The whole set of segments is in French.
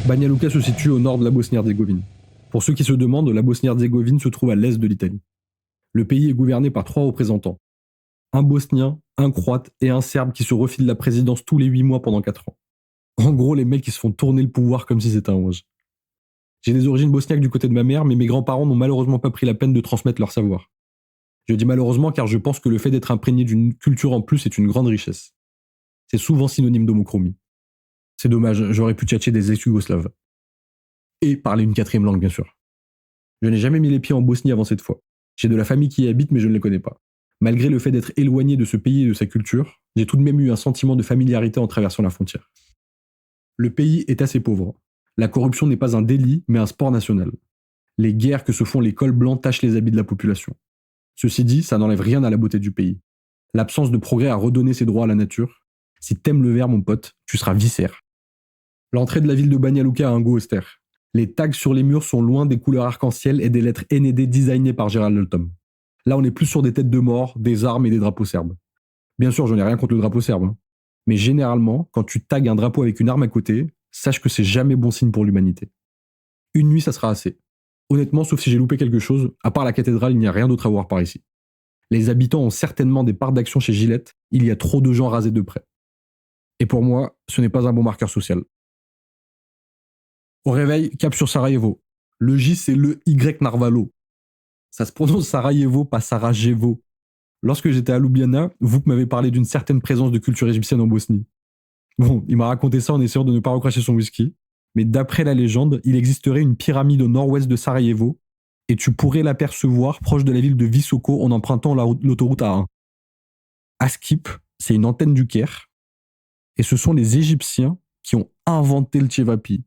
Banja Luka se situe au nord de la Bosnie-Herzégovine. Pour ceux qui se demandent, la Bosnie-Herzégovine se trouve à l'est de l'Italie. Le pays est gouverné par 3 représentants. Un Bosnien, un Croate et un Serbe qui se refilent la présidence tous les 8 mois pendant 4 ans. En gros, les mecs qui se font tourner le pouvoir comme si c'était un rouge. J'ai des origines bosniaques du côté de ma mère, mais mes grands-parents n'ont malheureusement pas pris la peine de transmettre leur savoir. Je dis malheureusement car je pense que le fait d'être imprégné d'une culture en plus est une grande richesse. C'est souvent synonyme d'homochromie. C'est dommage, j'aurais pu tchatcher des ex-yougoslaves. Et parler une 4e langue, bien sûr. Je n'ai jamais mis les pieds en Bosnie avant cette fois. J'ai de la famille qui y habite, mais je ne les connais pas. Malgré le fait d'être éloigné de ce pays et de sa culture, j'ai tout de même eu un sentiment de familiarité en traversant la frontière. Le pays est assez pauvre. La corruption n'est pas un délit, mais un sport national. Les guerres que se font les cols blancs tachent les habits de la population. Ceci dit, ça n'enlève rien à la beauté du pays. L'absence de progrès a redonné ses droits à la nature. Si t'aimes le vert, mon pote, tu seras viscère. L'entrée de la ville de Banja Luka a un goût austère. Les tags sur les murs sont loin des couleurs arc-en-ciel et des lettres NED designées par Gerald Holtom. Là, on est plus sur des têtes de mort, des armes et des drapeaux serbes. Bien sûr, je n'ai rien contre le drapeau serbe. Mais généralement, quand tu tags un drapeau avec une arme à côté, sache que c'est jamais bon signe pour l'humanité. Une nuit, ça sera assez. Honnêtement, sauf si j'ai loupé quelque chose, à part la cathédrale, il n'y a rien d'autre à voir par ici. Les habitants ont certainement des parts d'action chez Gillette, il y a trop de gens rasés de près. Et pour moi, ce n'est pas un bon marqueur social. Au réveil, cap sur Sarajevo. Le J, c'est le Y Narvalo. Ça se prononce Sarajevo, pas Sarajevo. Lorsque j'étais à Ljubljana, vous m'avez parlé d'une certaine présence de culture égyptienne en Bosnie. Bon, il m'a raconté ça en essayant de ne pas recracher son whisky, mais d'après la légende, il existerait une pyramide au nord-ouest de Sarajevo, et tu pourrais l'apercevoir proche de la ville de Visoko en empruntant l'autoroute A1. Askip, c'est une antenne du Caire, et ce sont les Égyptiens qui ont inventé le Cevapi.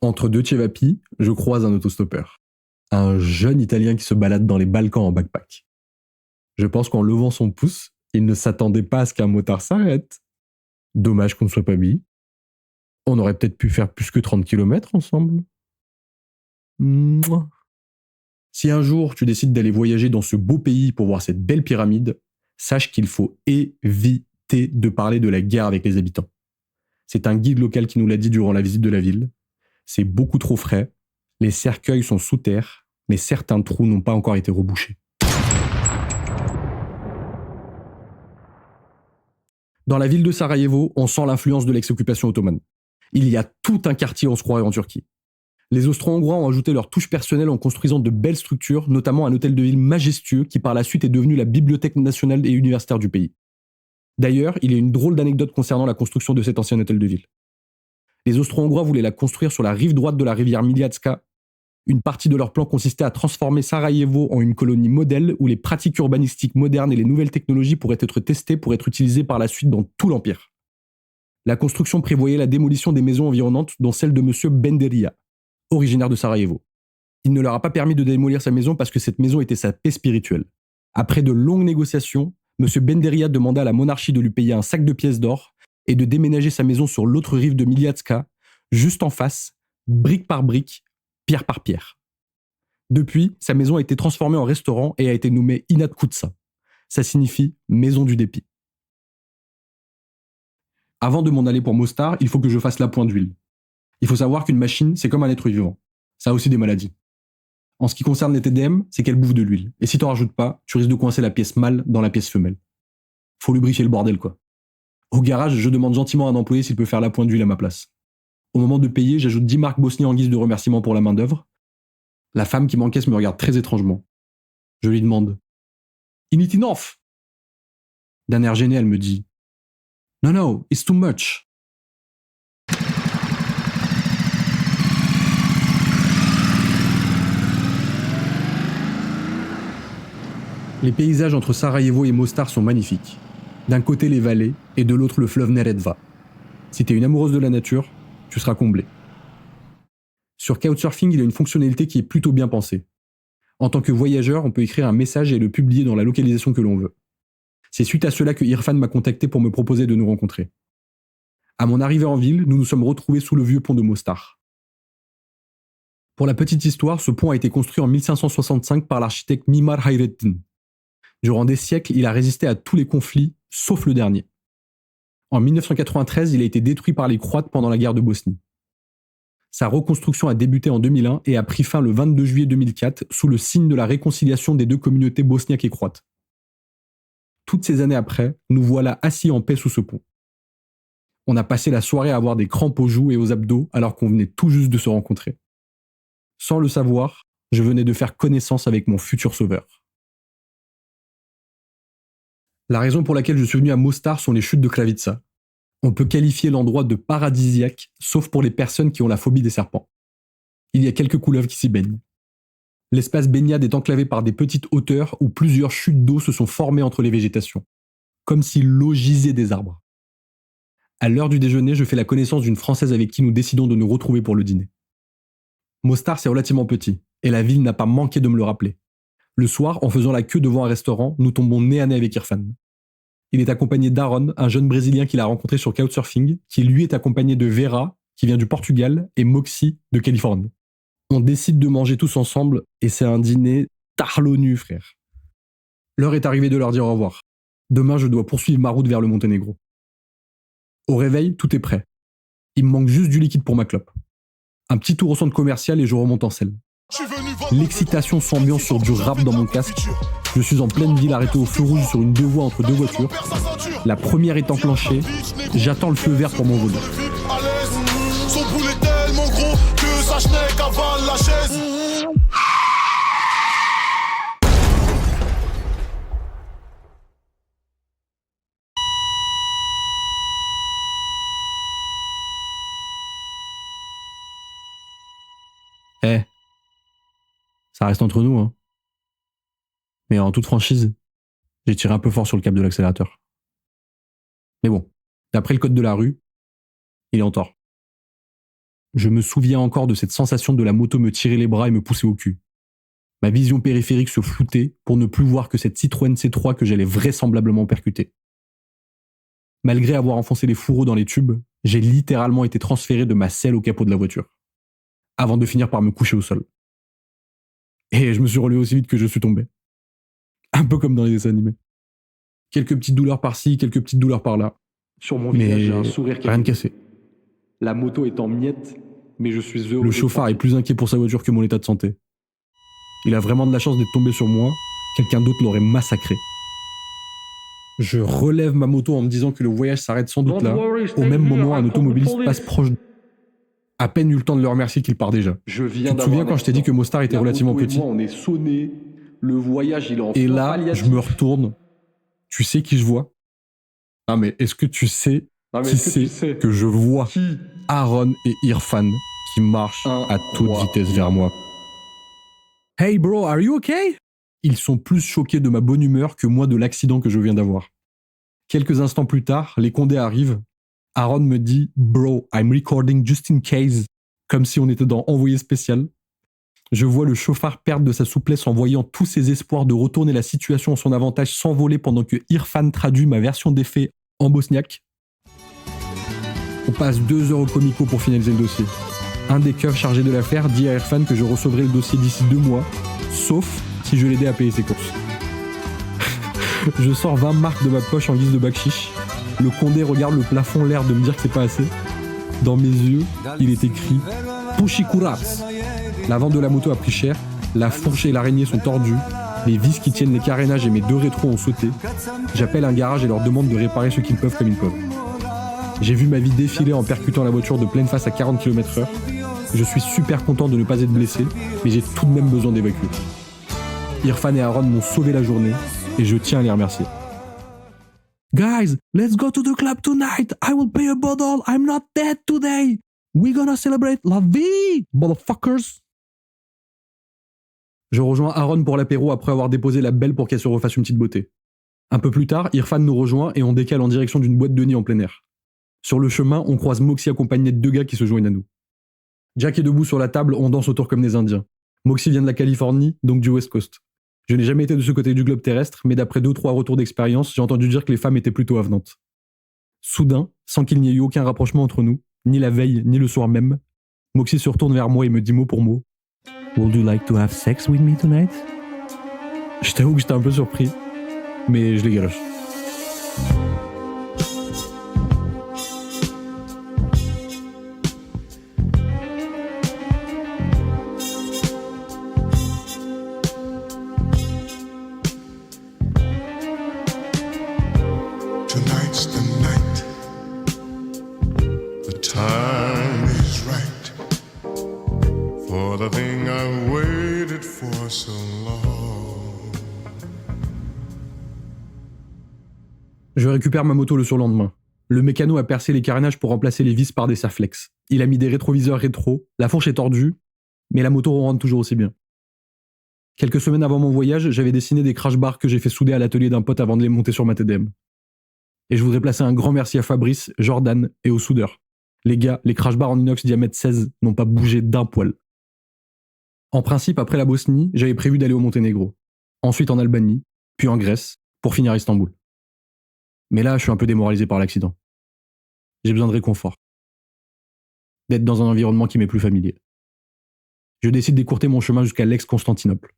Entre deux Cevapi, je croise un autostoppeur. Un jeune Italien qui se balade dans les Balkans en backpack. Je pense qu'en levant son pouce, il ne s'attendait pas à ce qu'un motard s'arrête. Dommage qu'on ne soit pas bi. On aurait peut-être pu faire plus que 30 km ensemble. Mouah. Si un jour tu décides d'aller voyager dans ce beau pays pour voir cette belle pyramide, sache qu'il faut éviter de parler de la guerre avec les habitants. C'est un guide local qui nous l'a dit durant la visite de la ville. C'est beaucoup trop frais, les cercueils sont sous terre, mais certains trous n'ont pas encore été rebouchés. Dans la ville de Sarajevo, on sent l'influence de l'ex-occupation ottomane. Il y a tout un quartier, on se croirait en Turquie. Les Austro-Hongrois ont ajouté leur touche personnelle en construisant de belles structures, notamment un hôtel de ville majestueux qui par la suite est devenu la bibliothèque nationale et universitaire du pays. D'ailleurs, il y a une drôle d'anecdote concernant la construction de cet ancien hôtel de ville. Les Austro-Hongrois voulaient la construire sur la rive droite de la rivière Miljacka. Une partie de leur plan consistait à transformer Sarajevo en une colonie modèle où les pratiques urbanistiques modernes et les nouvelles technologies pourraient être testées pour être utilisées par la suite dans tout l'Empire. La construction prévoyait la démolition des maisons environnantes, dont celle de M. Benderia, originaire de Sarajevo. Il ne leur a pas permis de démolir sa maison parce que cette maison était sa paix spirituelle. Après de longues négociations, M. Benderia demanda à la monarchie de lui payer un sac de pièces d'or et de déménager sa maison sur l'autre rive de Miljacka, juste en face, brique par brique, pierre par pierre. Depuis, sa maison a été transformée en restaurant et a été nommée Inat Kutsa. Ça signifie maison du dépit. Avant de m'en aller pour Mostar, il faut que je fasse l'appoint d'huile. Il faut savoir qu'une machine, c'est comme un être vivant. Ça a aussi des maladies. En ce qui concerne les TDM, c'est qu'elle bouffe de l'huile. Et si t'en rajoutes pas, tu risques de coincer la pièce mâle dans la pièce femelle. Faut lubrifier le bordel, quoi. Au garage, je demande gentiment à un employé s'il peut faire l'appoint d'huile à ma place. Au moment de payer, j'ajoute 10 marks bosniennes en guise de remerciement pour la main-d'œuvre. La femme qui m'encaisse me regarde très étrangement. Je lui demande « Initinov ?» D'un air gêné, elle me dit « No, no, it's too much. » Les paysages entre Sarajevo et Mostar sont magnifiques. D'un côté les vallées et de l'autre le fleuve Neretva. Si t'es une amoureuse de la nature, tu seras comblé. Sur Couchsurfing, il y a une fonctionnalité qui est plutôt bien pensée. En tant que voyageur, on peut écrire un message et le publier dans la localisation que l'on veut. C'est suite à cela que Irfan m'a contacté pour me proposer de nous rencontrer. À mon arrivée en ville, nous nous sommes retrouvés sous le vieux pont de Mostar. Pour la petite histoire, ce pont a été construit en 1565 par l'architecte Mimar Hayrettin. Durant des siècles, il a résisté à tous les conflits, sauf le dernier. En 1993, il a été détruit par les Croates pendant la guerre de Bosnie. Sa reconstruction a débuté en 2001 et a pris fin le 22 juillet 2004 sous le signe de la réconciliation des deux communautés bosniaques et croates. Toutes ces années après, nous voilà assis en paix sous ce pont. On a passé la soirée à avoir des crampes aux joues et aux abdos alors qu'on venait tout juste de se rencontrer. Sans le savoir, je venais de faire connaissance avec mon futur sauveur. La raison pour laquelle je suis venu à Mostar sont les chutes de Klavica. On peut qualifier l'endroit de paradisiaque, sauf pour les personnes qui ont la phobie des serpents. Il y a quelques couleuvres qui s'y baignent. L'espace baignade est enclavé par des petites hauteurs où plusieurs chutes d'eau se sont formées entre les végétations, comme si l'eau gisait des arbres. À l'heure du déjeuner, je fais la connaissance d'une Française avec qui nous décidons de nous retrouver pour le dîner. Mostar, c'est relativement petit, et la ville n'a pas manqué de me le rappeler. Le soir, en faisant la queue devant un restaurant, nous tombons nez à nez avec Irfan. Il est accompagné d'Aaron, un jeune Brésilien qu'il a rencontré sur Couchsurfing, qui lui est accompagné de Vera, qui vient du Portugal, et Moxie, de Californie. On décide de manger tous ensemble, et c'est un dîner tarlonu, frère. L'heure est arrivée de leur dire au revoir. Demain, je dois poursuivre ma route vers le Monténégro. Au réveil, tout est prêt. Il me manque juste du liquide pour ma clope. Un petit tour au centre commercial et je remonte en selle. L'excitation s'ambiance sur du rap dans mon casque. Je suis en pleine ville arrêté au feu rouge sur une deux voies entre deux voitures. La première est enclenchée. J'attends le feu vert pour m'envoler. Son boule est tellement gros que sa schneck avale la chaise. Ça reste entre nous, hein. Mais en toute franchise, j'ai tiré un peu fort sur le câble de l'accélérateur. Mais bon, d'après le code de la rue, il est en tort. Je me souviens encore de cette sensation de la moto me tirer les bras et me pousser au cul. Ma vision périphérique se floutait pour ne plus voir que cette Citroën C3 que j'allais vraisemblablement percuter. Malgré avoir enfoncé les fourreaux dans les tubes, j'ai littéralement été transféré de ma selle au capot de la voiture, avant de finir par me coucher au sol. Et je me suis relevé aussi vite que je suis tombé. Un peu comme dans les dessins animés. Quelques petites douleurs par-ci, quelques petites douleurs par-là. Sur mon visage, j'ai un sourire qui rien de cassé. La moto est en miettes, mais je suis heureux. Le chauffard est plus inquiet pour sa voiture que mon état de santé. Il a vraiment de la chance d'être tombé sur moi. Quelqu'un d'autre l'aurait massacré. Je relève ma moto en me disant que le voyage s'arrête sans doute là. Au même moment, un automobiliste passe proche de... À peine eu le temps de le remercier qu'il part déjà. Tu te souviens quand je t'ai dit que Mostar était relativement petit ? On est sonné. Le voyage, il est en Et là, je me retourne. Tu sais qui je vois ? Ah mais est-ce que tu sais qui c'est que je vois ? Aaron et Irfan qui marchent à toute vitesse vers moi. Hey bro, are you okay ? Ils sont plus choqués de ma bonne humeur que moi de l'accident que je viens d'avoir. Quelques instants plus tard, les condés arrivent. Aaron me dit « Bro, I'm recording just in case », comme si on était dans Envoyé spécial. Je vois le chauffard perdre de sa souplesse en voyant tous ses espoirs de retourner la situation en son avantage s'envoler pendant que Irfan traduit ma version des faits en bosniaque. On passe 2 heures au comico pour finaliser le dossier. Un des keufs chargés de l'affaire dit à Irfan que je recevrai le dossier d'ici 2 mois, sauf si je l'aidais à payer ses courses. Je sors 20 marks de ma poche en guise de bakchiche. Le condé regarde le plafond, l'air de me dire que c'est pas assez. Dans mes yeux, il est écrit « Pushi Kurats ». La vente de la moto a pris cher, la fourche et l'araignée sont tordues, les vis qui tiennent les carénages et mes 2 rétros ont sauté. J'appelle un garage et leur demande de réparer ce qu'ils peuvent comme ils peuvent. J'ai vu ma vie défiler en percutant la voiture de pleine face à 40 km/h. Je suis super content de ne pas être blessé, mais j'ai tout de même besoin d'évacuer. Irfan et Aaron m'ont sauvé la journée et je tiens à les remercier. Guys, let's go to the club tonight. I will pay a bottle. I'm not dead today. We're gonna celebrate la vie, motherfuckers. Je rejoins Aaron pour l'apéro après avoir déposé la belle pour qu'elle se refasse une petite beauté. Un peu plus tard, Irfan nous rejoint et on décale en direction d'une boîte de nuit en plein air. Sur le chemin, on croise Moxie accompagné de 2 gars qui se joignent à nous. Jack est debout sur la table, on danse autour comme des Indiens. Moxie vient de la Californie, donc du West Coast. Je n'ai jamais été de ce côté du globe terrestre, mais d'après 2 ou 3 retours d'expérience, j'ai entendu dire que les femmes étaient plutôt avenantes. Soudain, sans qu'il n'y ait eu aucun rapprochement entre nous, ni la veille, ni le soir même, Moxie se retourne vers moi et me dit mot pour mot « Would you like to have sex with me tonight ?» Je t'avoue que j'étais un peu surpris, mais je l'ai galoche. Je récupère ma moto le surlendemain. Le mécano a percé les carénages pour remplacer les vis par des Saflex. Il a mis des rétroviseurs rétro, la fourche est tordue, mais la moto rentre toujours aussi bien. Quelques semaines avant mon voyage, j'avais dessiné des crash bars que j'ai fait souder à l'atelier d'un pote avant de les monter sur ma TDM. Et je voudrais placer un grand merci à Fabrice, Jordan et aux soudeurs. Les gars, les crash bars en inox diamètre 16 n'ont pas bougé d'un poil. En principe, après la Bosnie, j'avais prévu d'aller au Monténégro. Ensuite en Albanie, puis en Grèce, pour finir à Istanbul. Mais là, je suis un peu démoralisé par l'accident. J'ai besoin de réconfort. D'être dans un environnement qui m'est plus familier. Je décide d'écourter mon chemin jusqu'à l'Aix-Constantinople.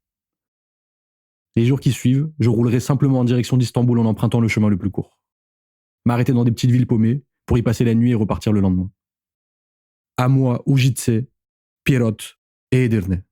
Les jours qui suivent, je roulerai simplement en direction d'Istanbul en empruntant le chemin le plus court. M'arrêter dans des petites villes paumées pour y passer la nuit et repartir le lendemain. À moi, Ujice, Pirot et Edirne.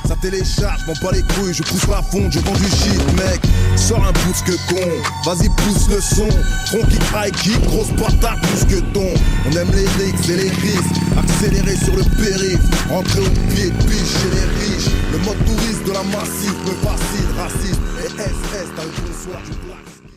Ça télécharge, m'en pas les couilles, je pousse pas à fond, je vends du shit, mec. Sors un pouce que con, vas-y pousse le son. Tronc kick, high kick, grosse portable, plus que ton. On aime les rixes et les risques, accélérer sur le périph', rentrer au pied de biche chez les riches. Le mode touriste de la massif me fascine, raciste et SS, t'as le bonsoir du black.